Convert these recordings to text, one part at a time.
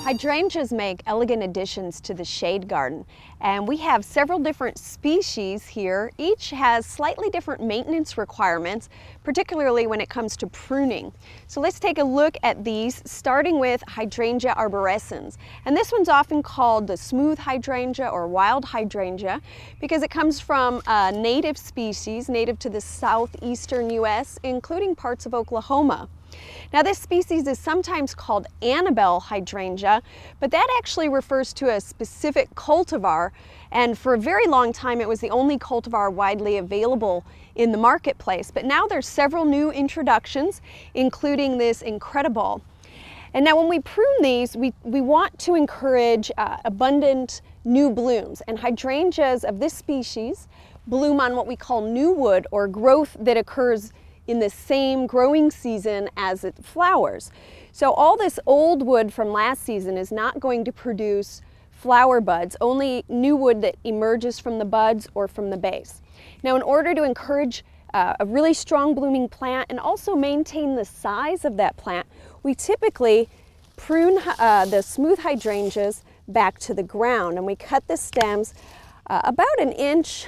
Hydrangeas make elegant additions to the shade garden, and we have several different species here. Each has slightly different maintenance requirements, particularly when it comes to pruning. So let's take a look at these, starting with Hydrangea arborescens. And this one's often called the smooth hydrangea or wild hydrangea because it comes from a native species, native to the southeastern U.S., including parts of Oklahoma. Now this species is sometimes called Annabelle hydrangea, but that actually refers to a specific cultivar, and for a very long time it was the only cultivar widely available in the marketplace. But now there's several new introductions, including this Incredible. And now when we prune these, we want to encourage abundant new blooms, and hydrangeas of this species bloom on what we call new wood, or growth that occurs in the same growing season as it flowers. So all this old wood from last season is not going to produce flower buds, only new wood that emerges from the buds or from the base. Now in order to encourage a really strong blooming plant and also maintain the size of that plant, we typically prune the smooth hydrangeas back to the ground, and we cut the stems about an inch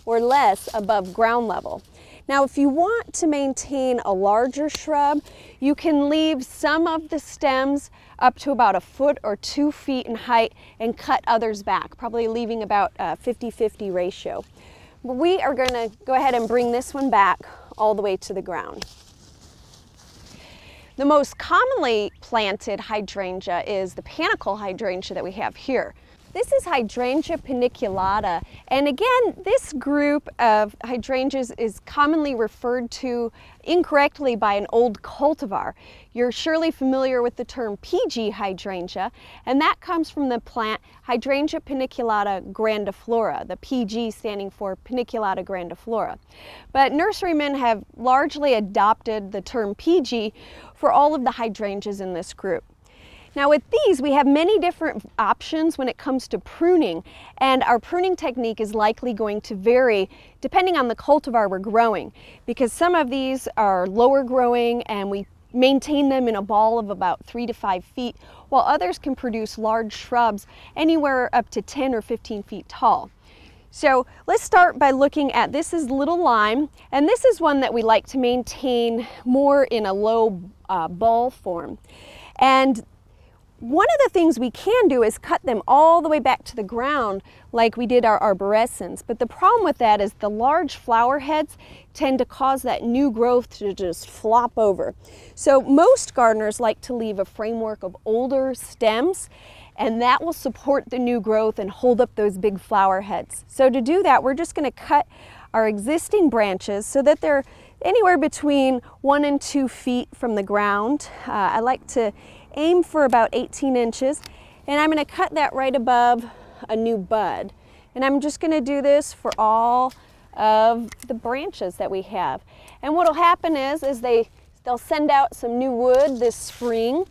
or less above ground level. Now, if you want to maintain a larger shrub, you can leave some of the stems up to about 1 foot or 2 feet in height and cut others back, probably leaving about a 50-50 ratio. But we are going to go ahead and bring this one back all the way to the ground. The most commonly planted hydrangea is the panicle hydrangea that we have here. This is Hydrangea paniculata, and again, this group of hydrangeas is commonly referred to incorrectly by an old cultivar. You're surely familiar with the term PG hydrangea, and that comes from the plant Hydrangea paniculata grandiflora, the PG standing for paniculata grandiflora. But nurserymen have largely adopted the term PG for all of the hydrangeas in this group. Now with these, we have many different options when it comes to pruning, and our pruning technique is likely going to vary depending on the cultivar we're growing, because some of these are lower growing and we maintain them in a ball of about 3 to 5 feet, while others can produce large shrubs anywhere up to 10 or 15 feet tall. So let's start by looking at, this is Little Lime, and this is one that we like to maintain more in a low ball form. And one of the things we can do is cut them all the way back to the ground like we did our arborescens, but the problem with that is the large flower heads tend to cause that new growth to just flop over. So most gardeners like to leave a framework of older stems, and that will support the new growth and hold up those big flower heads. So to do that, we're just going to cut our existing branches so that they're anywhere between 1 and 2 feet from the ground. I like to aim for about 18 inches, and I'm going to cut that right above a new bud. And I'm just going to do this for all of the branches that we have. And what will happen is they'll send out some new wood this spring,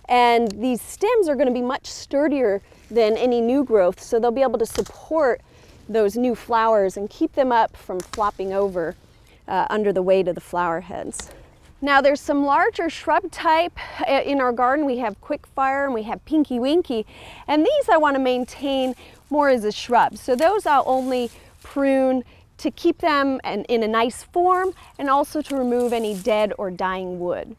and these stems are going to be much sturdier than any new growth, so they'll be able to support those new flowers and keep them up from flopping over under the weight of the flower heads. Now there's some larger shrub type in our garden. We have Quickfire and we have Pinky Winky, and these I want to maintain more as a shrub. So those I'll only prune to keep them in a nice form and also to remove any dead or dying wood.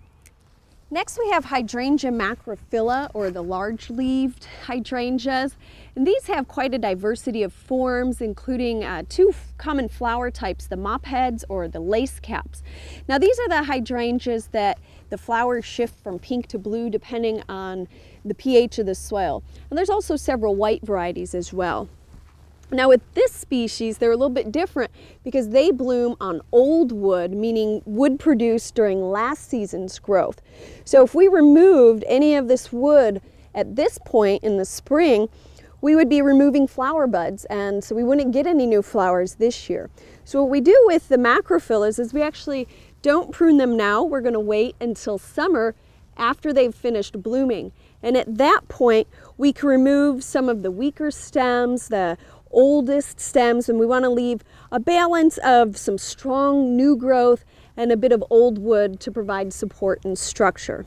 Next we have Hydrangea macrophylla, or the large-leaved hydrangeas, and these have quite a diversity of forms, including 2 common flower types, the mop heads or the lace caps. Now these are the hydrangeas that the flowers shift from pink to blue depending on the pH of the soil, and there's also several white varieties as well. Now with this species, they're a little bit different because they bloom on old wood, meaning wood produced during last season's growth. So if we removed any of this wood at this point in the spring, we would be removing flower buds, and so we wouldn't get any new flowers this year. So what we do with the macrophyllas is we actually don't prune them now. We're going to wait until summer after they've finished blooming. And at that point, we can remove some of the weaker stems, the oldest stems, and we want to leave a balance of some strong new growth and a bit of old wood to provide support and structure.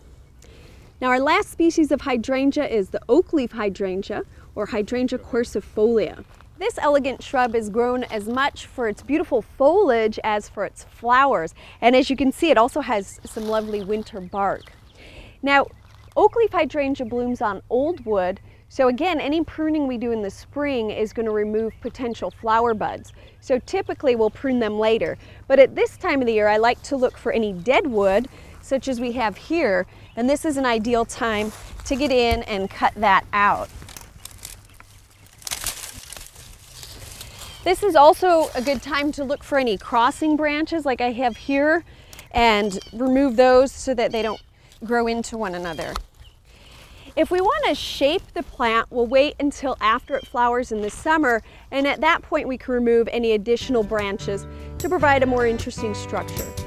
Now our last species of hydrangea is the oak leaf hydrangea, or Hydrangea quercifolia. This elegant shrub is grown as much for its beautiful foliage as for its flowers. And as you can see, it also has some lovely winter bark. Now, oak leaf hydrangea blooms on old wood, so again, any pruning we do in the spring is going to remove potential flower buds. So typically we'll prune them later. But at this time of the year, I like to look for any dead wood, such as we have here, and this is an ideal time to get in and cut that out. This is also a good time to look for any crossing branches like I have here and remove those so that they don't grow into one another. If we want to shape the plant, we'll wait until after it flowers in the summer, and at that point we can remove any additional branches to provide a more interesting structure.